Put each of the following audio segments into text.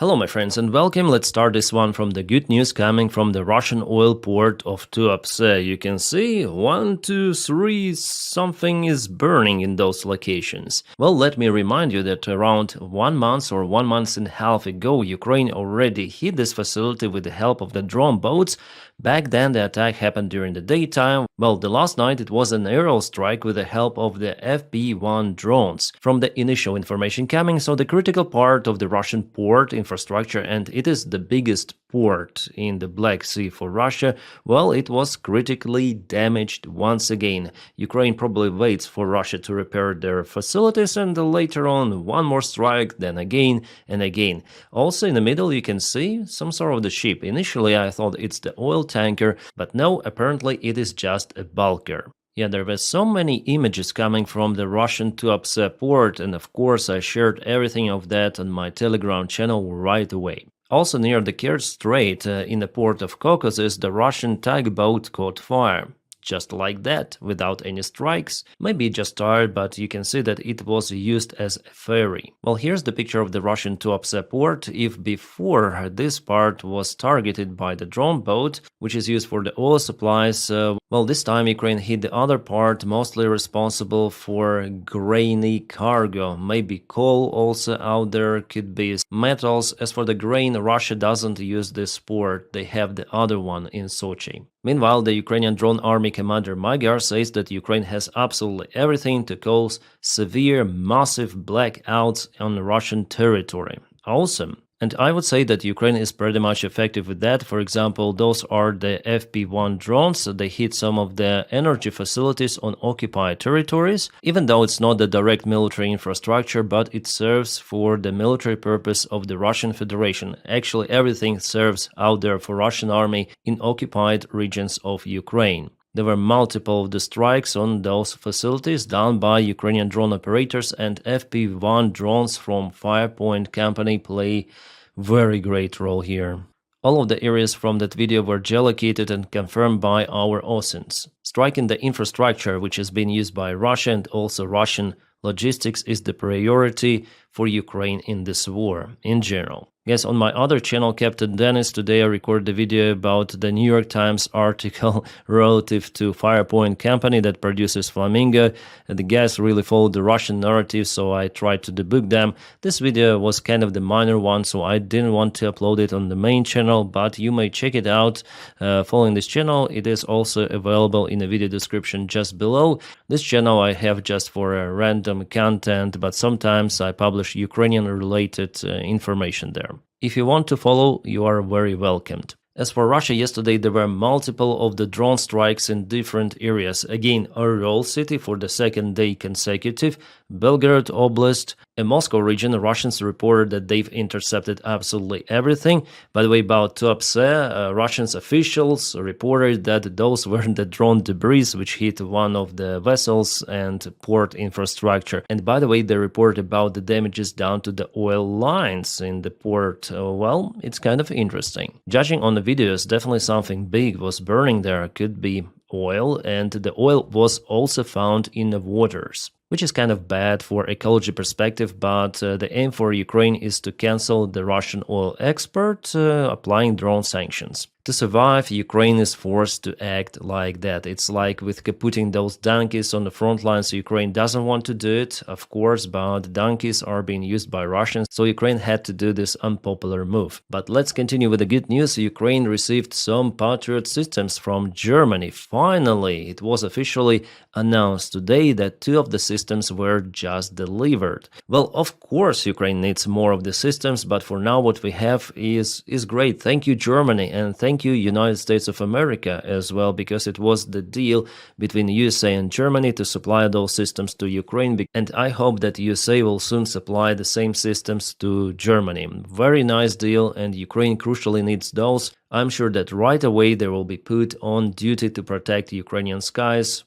Hello my friends and welcome. Let's start this one from the good news coming from the Russian oil port of Tuapse. You can see 1, 2, 3, something is burning in those locations. Well, let me remind you that around 1 month or 1 month and a half ago, Ukraine already hit this facility with the help of the drone boats. Back then the attack happened during the daytime. Well, the last night it was an aerial strike with the help of the FP1 drones. From the initial information coming, so the critical part of the Russian port infrastructure, and it is the biggest port in the Black Sea for Russia, well, it was critically damaged once again. Ukraine probably waits for Russia to repair their facilities and later on one more strike, then again and again. Also in the middle you can see some sort of the ship. Initially I thought it's the oil tanker, but no, apparently it is just a bulker. Yeah, there were so many images coming from the Russian Tuapse port, and of course I shared everything of that on my Telegram channel right away. Also near the Kerch Strait, in the port of Caucasus, the Russian tugboat caught fire. Just like that, without any strikes. Maybe just tired, but you can see that it was used as a ferry. Well, here's the picture of the Russian Tuapse port. If before this part was targeted by the drone boat, which is used for the oil supplies, well, this time Ukraine hit the other part, mostly responsible for grainy cargo. Maybe coal also out there, could be metals. As for the grain, Russia doesn't use this port, they have the other one in Sochi. Meanwhile, the Ukrainian drone army commander Magyar says that Ukraine has absolutely everything to cause severe, massive blackouts on Russian territory. Awesome. And I would say that Ukraine is pretty much effective with that. For example, those are the FP1 drones. They hit some of the energy facilities on occupied territories, even though it's not the direct military infrastructure, but it serves for the military purpose of the Russian Federation. Actually, everything serves out there for Russian army in occupied regions of Ukraine. There were multiple of the strikes on those facilities done by Ukrainian drone operators, and FP1 drones from Firepoint company play very great role here. All of the areas from that video were geolocated and confirmed by our OSINTs. Striking the infrastructure which has been used by Russia and also Russian logistics is the priority for Ukraine in this war in general. Yes, on my other channel, Captain Dennis, today I recorded the video about the New York Times article relative to Firepoint company that produces Flamingo. The guys really followed the Russian narrative, so I tried to debug them. This video was kind of the minor one, so I didn't want to upload it on the main channel, but you may check it out following this channel. It is also available in the video description just below. This channel I have just for random content, but sometimes I publish Ukrainian-related information there. If you want to follow, you are very welcomed. As for Russia, yesterday there were multiple of the drone strikes in different areas. Again, Oryol city for the second day consecutive, Belgorod Oblast, in Moscow region, the Russians reported that they've intercepted absolutely everything. By the way, about Tuapse, Russian officials reported that those were the drone debris which hit one of the vessels and port infrastructure. And by the way, they report about the damages down to the oil lines in the port. Well, it's kind of interesting. Judging on the videos, definitely something big was burning there. Could be oil, and the oil was also found in the waters, which is kind of bad for ecology perspective, but the aim for Ukraine is to cancel the Russian oil export, applying drone sanctions. To survive, Ukraine is forced to act like that. It's like with putting those donkeys on the front lines. Ukraine doesn't want to do it, of course, but donkeys are being used by Russians, so Ukraine had to do this unpopular move. But let's continue with the good news. Ukraine received some Patriot systems from Germany. Finally, it was officially announced today that 2 of the systems were just delivered. Well, of course, Ukraine needs more of the systems, but for now what we have is great. Thank you, Germany, and thank you, United States of America, as well, because it was the deal between USA and Germany to supply those systems to Ukraine, and I hope that USA will soon supply the same systems to Germany. Very nice deal, and Ukraine crucially needs those. I'm sure that right away they will be put on duty to protect Ukrainian skies.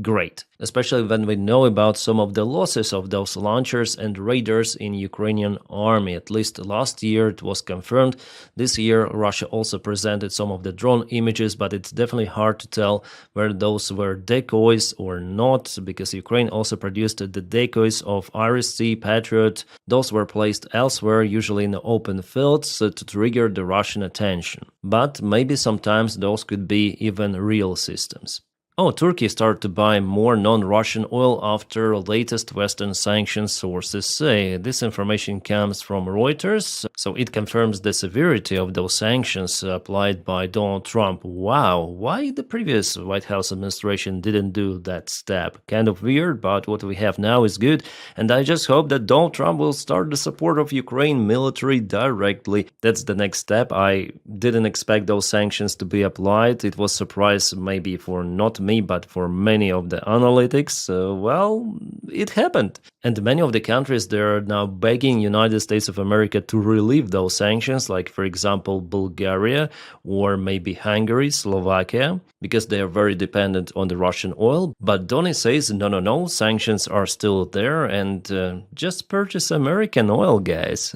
Great, especially when we know about some of the losses of those launchers and radars in Ukrainian army. At least last year it was confirmed. This year Russia also presented some of the drone images, but it's definitely hard to tell whether those were decoys or not, because Ukraine also produced the decoys of Iris-T, Patriot. Those were placed elsewhere, usually in the open fields, to trigger the Russian attention. But maybe sometimes those could be even real systems. Oh, Turkey started to buy more non-Russian oil after latest Western sanctions, sources say. This information comes from Reuters, so it confirms the severity of those sanctions applied by Donald Trump. Wow, why the previous White House administration didn't do that step? Kind of weird, but what we have now is good, and I just hope that Donald Trump will start the support of Ukraine military directly. That's the next step. I didn't expect those sanctions to be applied. It was a surprise maybe for not me, but for many of the analytics, it happened. And many of the countries, they're now begging United States of America to relieve those sanctions, like, for example, Bulgaria or maybe Hungary, Slovakia, because they are very dependent on the Russian oil. But Donny says, no, sanctions are still there, and just purchase American oil, guys.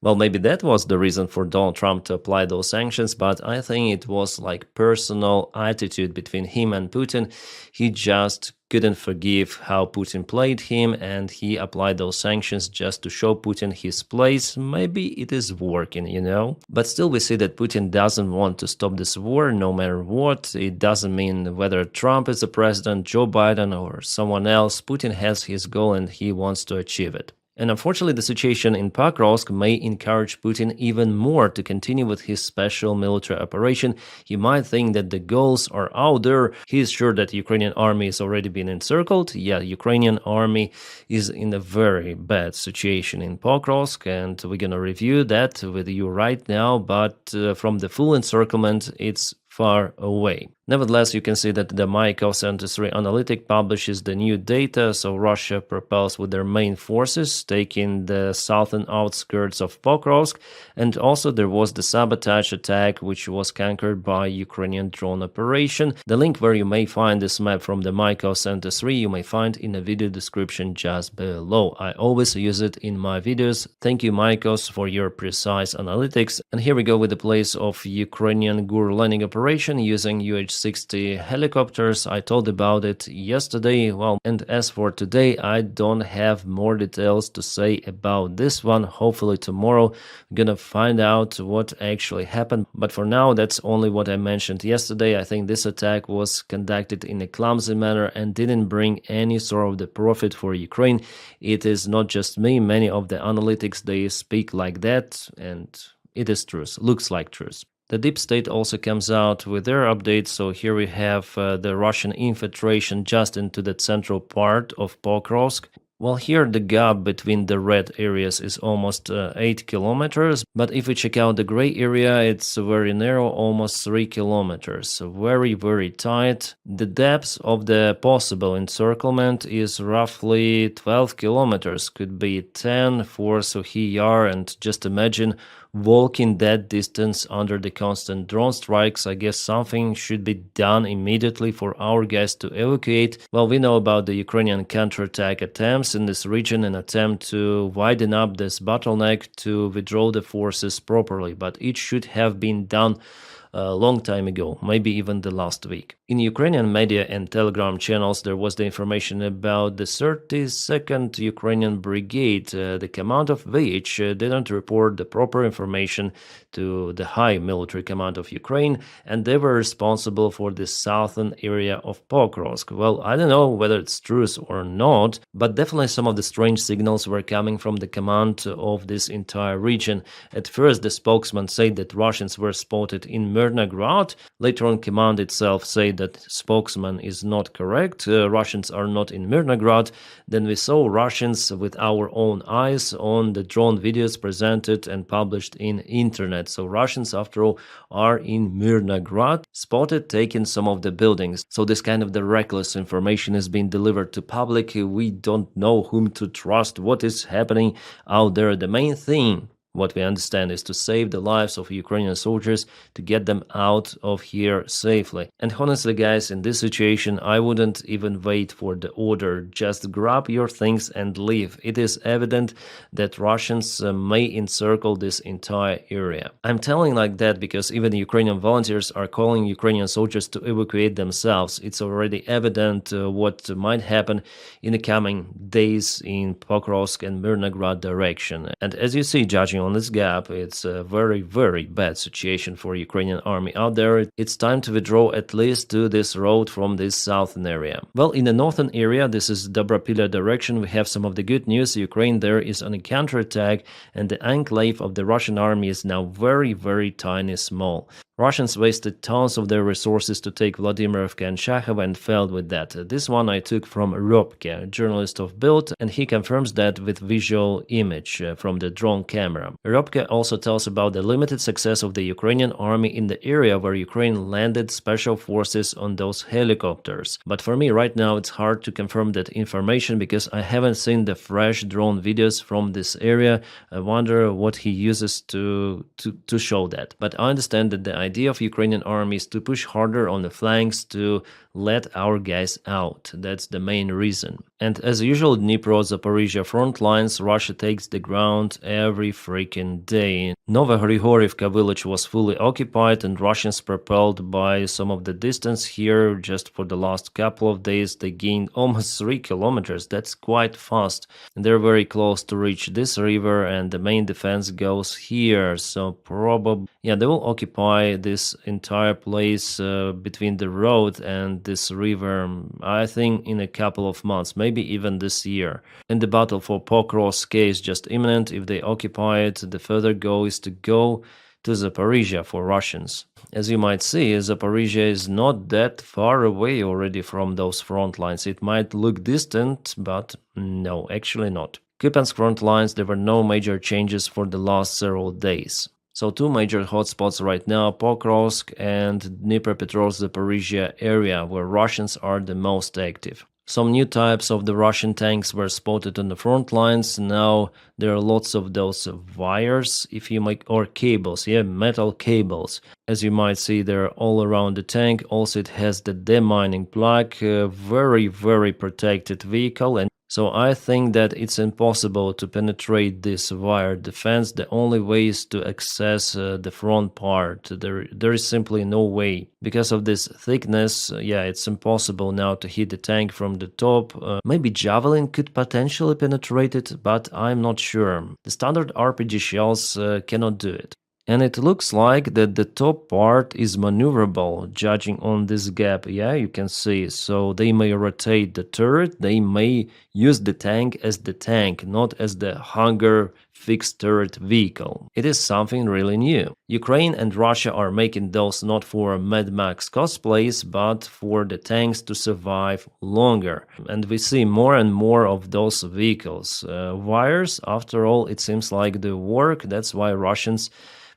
Well, maybe that was the reason for Donald Trump to apply those sanctions, but I think it was like personal attitude between him and Putin. He just couldn't forgive how Putin played him, and he applied those sanctions just to show Putin his place. Maybe it is working. But still we see that Putin doesn't want to stop this war no matter what. It doesn't mean whether Trump is the president, Joe Biden, or someone else. Putin has his goal and he wants to achieve it. And unfortunately, the situation in Pokrovsk may encourage Putin even more to continue with his special military operation. He might think that the goals are out there. He is sure that the Ukrainian army has already been encircled. Yeah, Ukrainian army is in a very bad situation in Pokrovsk, and we're going to review that with you right now. But from the full encirclement, it's far away. Nevertheless, you can see that the Myko 73 analytic publishes the new data, so Russia propels with their main forces, taking the southern outskirts of Pokrovsk, and also there was the sabotage attack, which was conquered by Ukrainian drone operation. The link where you may find this map from the Myko 73 you may find in the video description just below. I always use it in my videos. Thank you, Mykos, for your precise analytics. And here we go with the place of Ukrainian Gur landing operation using UH-60 helicopters. I told about it yesterday. Well, and as for today, I don't have more details to say about this one. Hopefully tomorrow we're gonna find out what actually happened. But for now, that's only what I mentioned yesterday. I think this attack was conducted in a clumsy manner and didn't bring any sort of the profit for Ukraine. It is not just me. Many of the analytics, they speak like that, and it is truth. Looks like truth. The Deep State also comes out with their updates, so here we have the Russian infiltration just into the central part of Pokrovsk. Well, here the gap between the red areas is almost 8 kilometers, but if we check out the gray area, it's very narrow, almost 3 kilometers, so very, very tight. The depth of the possible encirclement is roughly 12 kilometers, could be 10 for Suhiyar, and just imagine walking that distance under the constant drone strikes. I guess something should be done immediately for our guys to evacuate. Well, we know about the Ukrainian counterattack attempts in this region, an attempt to widen up this bottleneck to withdraw the forces properly, but it should have been done a long time ago, maybe even the last week. In Ukrainian media and Telegram channels, there was the information about the 32nd Ukrainian Brigade, the command of which didn't report the proper information to the high military command of Ukraine, and they were responsible for the southern area of Pokrovsk. Well, I don't know whether it's true or not, but definitely some of the strange signals were coming from the command of this entire region. At first, the spokesman said that Russians were spotted in Myrnograd. Later on, command itself said that spokesman is not correct. Russians are not in Myrnograd. Then we saw Russians with our own eyes on the drone videos presented and published in internet. So Russians, after all, are in Myrnograd, spotted taking some of the buildings. So this kind of the reckless information is being delivered to public. We don't know whom to trust, what is happening out there. The main thing What we understand is to save the lives of Ukrainian soldiers, to get them out of here safely. And honestly, guys, in this situation, I wouldn't even wait for the order. Just grab your things and leave. It is evident that Russians may encircle this entire area. I'm telling like that because even Ukrainian volunteers are calling Ukrainian soldiers to evacuate themselves. It's already evident what might happen in the coming days in Pokrovsk and Mirnograd direction. And as you see, judging on this gap, it's a very, very bad situation for Ukrainian army out there. It's time to withdraw at least to this road from this southern area. Well, in the northern area, this is Dobropila direction, we have some of the good news. Ukraine there is on a counterattack, and the enclave of the Russian army is now very, very tiny small. Russians wasted tons of their resources to take Vladimirivka and Shakhov and failed with that. This one I took from Robke, a journalist of Bild, and he confirms that with visual image from the drone camera. Robke also tells about the limited success of the Ukrainian army in the area where Ukraine landed special forces on those helicopters. But for me right now it's hard to confirm that information because I haven't seen the fresh drone videos from this area. I wonder what he uses to show that. But I understand that the idea of Ukrainian army is to push harder on the flanks to let our guys out. That's the main reason. And as usual, Dnipro-Zaporizhia front lines, Russia takes the ground every freaking day. Novogrigorivka village was fully occupied and Russians propelled by some of the distance here. Just for the last couple of days, they gained almost 3 kilometers. That's quite fast. And they're very close to reach this river and the main defense goes here. So probably, yeah, they will occupy this entire place between the road and this river, I think in a couple of months, maybe even this year. And the battle for Pokrovsk is just imminent. If they occupy it, the further goal is to go to Zaporizhia for Russians. As you might see, Zaporizhia is not that far away already from those front lines. It might look distant, but no, actually not. Kupiansk front lines, there were no major changes for the last several days. So 2 major hotspots right now, Pokrovsk and Dnipropetrovsk-Zaporizhia area, where Russians are the most active. Some new types of the Russian tanks were spotted on the front lines. Now there are lots of those wires, if you make, or cables, yeah, metal cables. As you might see, they're all around the tank. Also, it has the demining plug, very, very protected vehicle. And so I think that it's impossible to penetrate this wire defense. The only way is to access the front part. There is simply no way. Because of this thickness, yeah, it's impossible now to hit the tank from the top. Maybe Javelin could potentially penetrate it, but I'm not sure. The standard RPG shells cannot do it. And it looks like that the top part is maneuverable, judging on this gap. Yeah, you can see. So they may rotate the turret, they may use the tank as the tank, not as the hangar fixed turret vehicle. It is something really new. Ukraine and Russia are making those not for Mad Max cosplays, but for the tanks to survive longer. And we see more and more of those vehicles. Wires, after all, it seems like the work. That's why Russians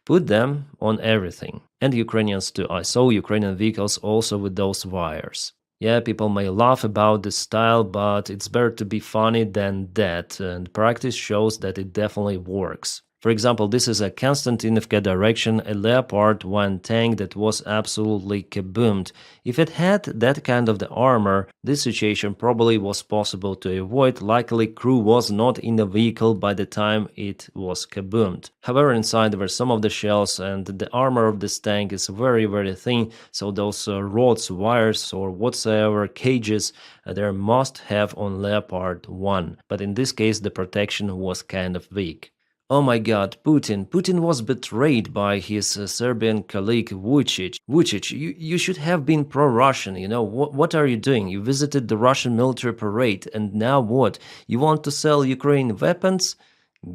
put them on everything. And Ukrainians too. I saw Ukrainian vehicles also with those wires. Yeah, people may laugh about this style, but it's better to be funny than that, and practice shows that it definitely works. For example, this is a Konstantinovka direction, a Leopard 1 tank that was absolutely kaboomed. If it had that kind of the armor, this situation probably was possible to avoid. Luckily, crew was not in the vehicle by the time it was kaboomed. However, inside there were some of the shells, and the armor of this tank is very, very thin, so those rods, wires, or whatsoever cages there must have on Leopard 1. But in this case, the protection was kind of weak. Oh my god, Putin. Putin was betrayed by his Serbian colleague Vucic. Vucic, you should have been pro-Russian, you know. What are you doing? You visited the Russian military parade, and now what? You want to sell Ukraine weapons?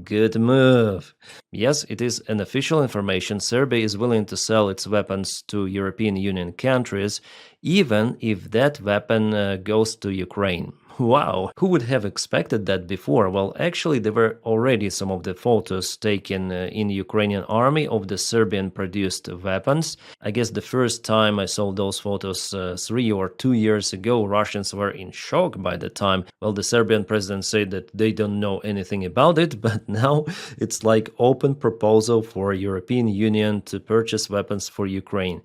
Good move. Yes, it is an official information. Serbia is willing to sell its weapons to European Union countries, even if that weapon goes to Ukraine. Wow, who would have expected that before? Well, actually, there were already some of the photos taken in the Ukrainian army of the Serbian-produced weapons. I guess the first time I saw those photos 3 or 2 years ago, Russians were in shock by the time. Well, the Serbian president said that they don't know anything about it, but now it's like open proposal for European Union to purchase weapons for Ukraine.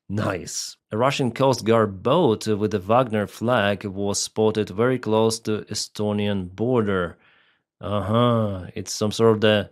Nice. A Russian Coast Guard boat with a Wagner flag was spotted very close to Estonian border. It's some sort of the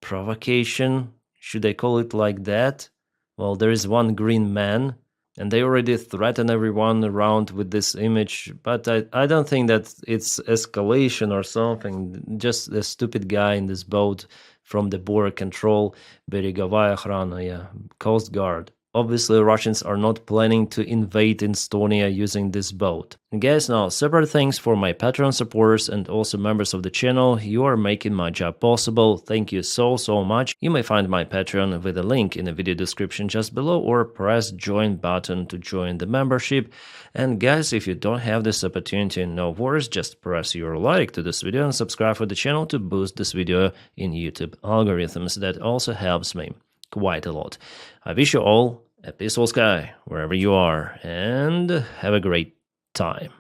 provocation. Should I call it like that? Well, there is one green man, and they already threaten everyone around with this image, but I don't think that it's escalation or something. Just a stupid guy in this boat from the border control, Beregovaya Охрана, yeah, Coast Guard. Obviously, Russians are not planning to invade Estonia using this boat. And guys, now separate thanks for my Patreon supporters and also members of the channel. You are making my job possible. Thank you so much. You may find my Patreon with a link in the video description just below, or press join button to join the membership. And guys, if you don't have this opportunity, no worries, just press your like to this video and subscribe for the channel to boost this video in YouTube algorithms. That also helps me quite a lot. I wish you all a peaceful sky wherever you are, and have a great time.